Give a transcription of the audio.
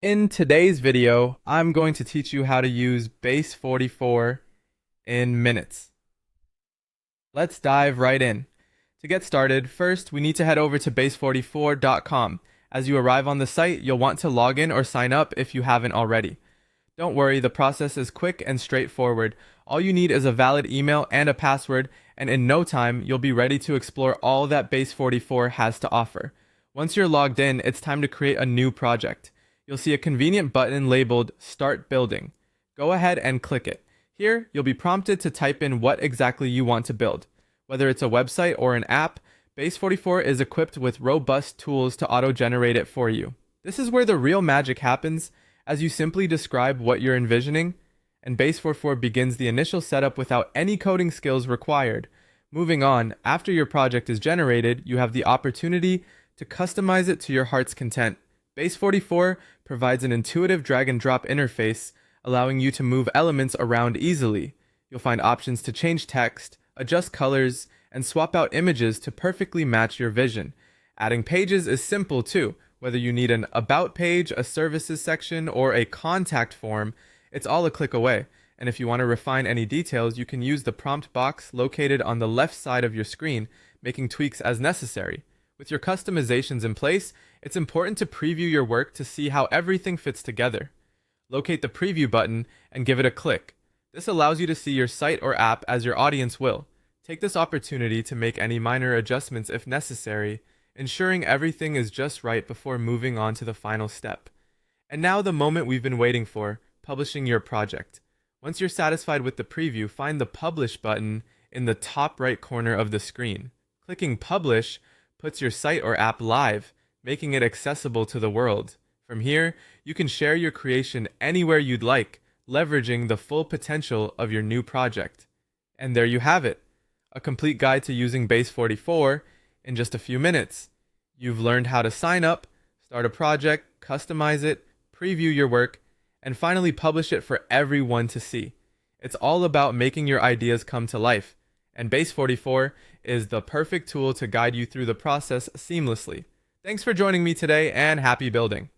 In today's video, I'm going to teach you how to use Base44 in minutes. Let's dive right in. To get started, first we need to head over to base44.com. As you arrive on the site, you'll want to log in or sign up if you haven't already. Don't worry, the process is quick and straightforward. All you need is a valid email and a password, and in no time, you'll be ready to explore all that Base44 has to offer. Once you're logged in, it's time to create a new project. You'll see a convenient button labeled Start Building. Go ahead and click it. Here, you'll be prompted to type in what exactly you want to build. Whether it's a website or an app, Base44 is equipped with robust tools to auto-generate it for you. This is where the real magic happens, as you simply describe what you're envisioning, and Base44 begins the initial setup without any coding skills required. Moving on, after your project is generated, you have the opportunity to customize it to your heart's content. Base44 provides an intuitive drag-and-drop interface, allowing you to move elements around easily. You'll find options to change text, adjust colors, and swap out images to perfectly match your vision. Adding pages is simple too. Whether you need an About page, a Services section, or a contact form, it's all a click away. And if you want to refine any details, you can use the prompt box located on the left side of your screen, making tweaks as necessary. With your customizations in place, it's important to preview your work to see how everything fits together. Locate the preview button and give it a click. This allows you to see your site or app as your audience will. Take this opportunity to make any minor adjustments if necessary, ensuring everything is just right before moving on to the final step. And now the moment we've been waiting for, publishing your project. Once you're satisfied with the preview, find the Publish button in the top right corner of the screen. Clicking Publish puts your site or app live, making it accessible to the world. From here, you can share your creation anywhere you'd like, leveraging the full potential of your new project. And there you have it, a complete guide to using Base44 in just a few minutes. You've learned how to sign up, start a project, customize it, preview your work, and finally publish it for everyone to see. It's all about making your ideas come to life, and Base44 is the perfect tool to guide you through the process seamlessly. Thanks for joining me today, and happy building!